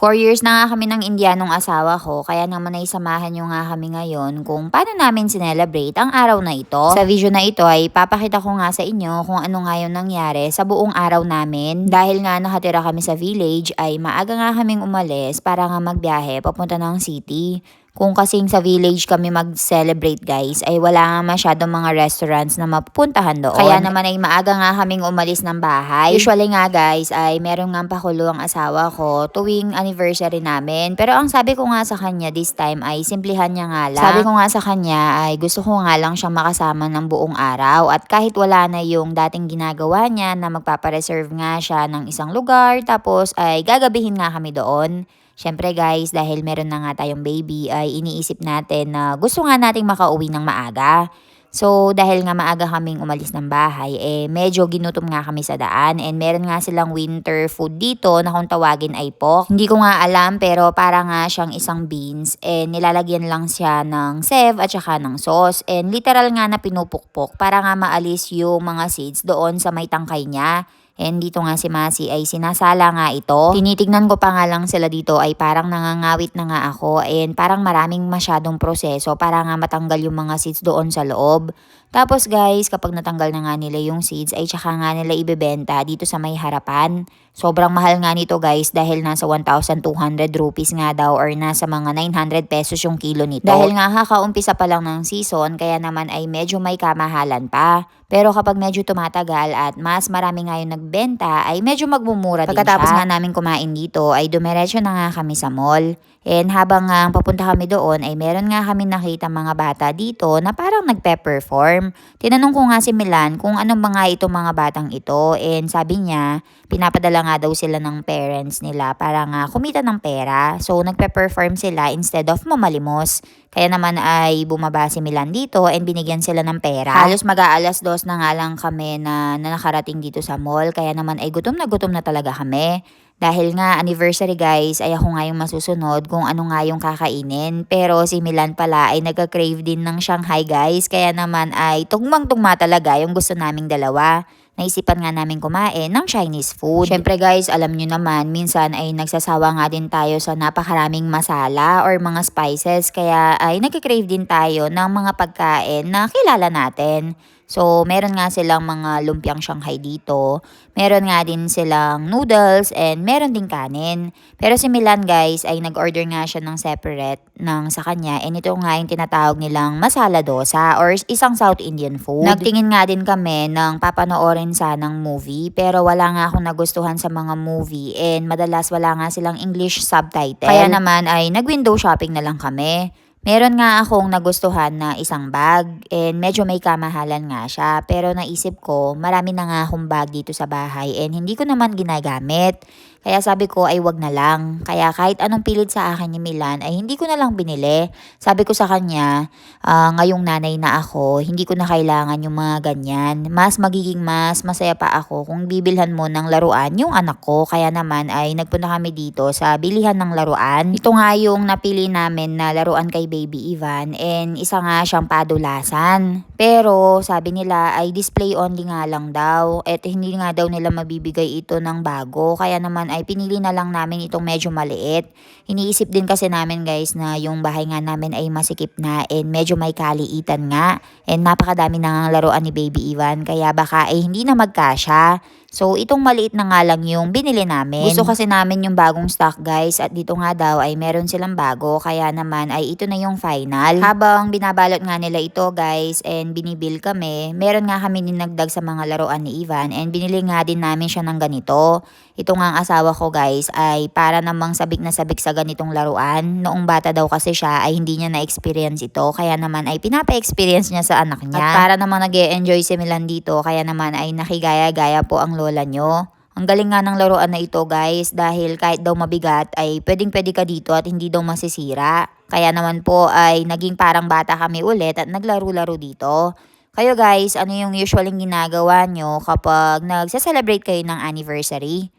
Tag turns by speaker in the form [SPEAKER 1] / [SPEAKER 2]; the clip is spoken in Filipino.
[SPEAKER 1] 4 years na nga kami ng Indianong asawa ko, kaya naman ay samahan nyo nga kami ngayon kung paano namin sinelebrate ang araw na ito. Sa video na ito ay papakita ko nga sa inyo kung ano nga yung nangyari sa buong araw namin. Dahil nga nakatira kami sa village ay maaga nga kaming umalis para nga magbiyahe papunta ng city. Kung kasing sa village kami mag-celebrate guys, ay wala nga masyadong mga restaurants na mapupuntahan doon. Kaya naman ay maaga nga kaming umalis ng bahay. Usually nga guys, ay meron nga pakulo ang asawa ko tuwing anniversary namin. Pero ang sabi ko nga sa kanya this time ay simplihan niya nga lang. Sabi ko nga sa kanya ay gusto ko nga lang siyang makasama ng buong araw. At kahit wala na yung dating ginagawa niya na magpapareserve nga siya ng isang lugar, tapos ay gagabihin nga kami doon. Siyempre guys, dahil meron na nga tayong baby ay iniisip natin na gusto nga nating makauwi ng maaga. So dahil nga maaga kaming umalis ng bahay, medyo ginutom nga kami sa daan and meron nga silang winter food dito na kung tawagin ay pork. Hindi ko nga alam pero para nga siyang isang beans and nilalagyan lang siya ng sev at saka ng sauce and literal nga na pinupukpok para nga maalis yung mga seeds doon sa may tangkay niya. And dito nga si Masi ay sinasala nga ito. Tinitignan ko pa nga lang sila dito ay parang nangangawit na nga ako and parang maraming masyadong proseso para nga matanggal yung mga seeds doon sa loob. Tapos guys, kapag natanggal na nga nila yung seeds ay tsaka nga nila ibebenta dito sa may harapan. Sobrang mahal nga nito guys dahil nasa 1,200 rupees nga daw or nasa mga 900 pesos yung kilo nito. Dahil nga kakaumpisa pa lang ng season kaya naman ay medyo may kamahalan pa. Pero kapag medyo tumatagal at mas marami nga yung nagbenta ay medyo magmumura din siya. Pagkatapos nga namin kumain dito ay dumiretso na nga kami sa mall. And habang nga papunta kami doon ay meron nga kami nakita mga bata dito na parang nagpe-perform. Tinanong ko nga si Milan kung anong mga itong mga batang ito and sabi niya pinapadala nga daw sila ng parents nila para nga kumita ng pera. So nagpe-perform sila instead of mamalimos. Kaya naman ay bumaba si Milan dito and binigyan sila ng pera. Halos mag-aalas 2 na nga lang kami na nakarating dito sa mall. Kaya naman ay gutom na talaga kami. Dahil nga anniversary guys, ay ako nga yung masusunod kung ano nga yung kakainin. Pero si Milan pala ay nagka-crave din ng Shanghai guys. Kaya naman ay tugmang-tugma talaga yung gusto naming dalawa. Naisipan nga namin kumain ng Chinese food. Syempre guys, alam nyo naman, minsan ay nagsasawa nga din tayo sa napakaraming masala or mga spices. Kaya ay nagka-crave din tayo ng mga pagkain na kilala natin. So, meron nga silang mga lumpiang Shanghai dito. Meron nga din silang noodles and meron ding kanin. Pero si Milan guys ay nag-order nga siya ng separate ng sa kanya. And ito nga yung tinatawag nilang masala dosa or isang South Indian food. Nagtingin nga din kami ng papanoorin sanang movie. Pero wala nga akong nagustuhan sa mga movie. And madalas wala nga silang English subtitle. Kaya naman ay nag-window shopping na lang kami. Meron nga akong nagustuhan na isang bag and medyo may kamahalan nga siya. Pero naisip ko, marami na nga akong bag dito sa bahay and hindi ko naman ginagamit. Kaya sabi ko ay wag na lang. Kaya kahit anong pilit sa akin ni Milan ay hindi ko na lang binili. Sabi ko sa kanya, ngayong nanay na ako, hindi ko na kailangan yung mga ganyan. Mas magiging mas masaya pa ako kung bibilhan mo ng laruan yung anak ko. Kaya naman ay nagpunta kami dito sa bilihan ng laruan. Ito nga yung napili namin na laruan kay Baby Ivan and isa nga siyang padulasan. Pero sabi nila ay display only nga lang daw at hindi nga daw nila mabibigay ito ng bago. Kaya naman ay pinili na lang namin itong medyo maliit. Iniisip din kasi namin guys na yung bahay nga namin ay masikip na and medyo may kaliitan nga. And napakadami na nga laruan ni Baby Ivan kaya baka ay hindi na magkasya. So, itong maliit na nga lang yung binili namin. Gusto kasi namin yung bagong stock guys at dito nga daw ay meron silang bago kaya naman ay ito na yung final. Habang binabalot nga nila ito guys and binibil kami, meron nga kami dinagdag sa mga laruan ni Ivan and binili nga din namin siya ng ganito. Ito nga ang asawa ko guys ay para namang sabik na sabik sa ganitong laruan. Noong bata daw kasi siya ay hindi niya na-experience ito kaya naman ay pinapa-experience niya sa anak niya. At para namang nag-e-enjoy si Milan dito kaya naman ay nakigaya-gaya po ang lola nyo. Ang galing nga ng laruan na ito guys dahil kahit daw mabigat ay pwedeng-pwede ka dito at hindi daw masisira. Kaya naman po ay naging parang bata kami ulit at naglaro-laro dito. Kayo guys, ano yung usually ginagawa nyo kapag nagse-celebrate kayo ng anniversary?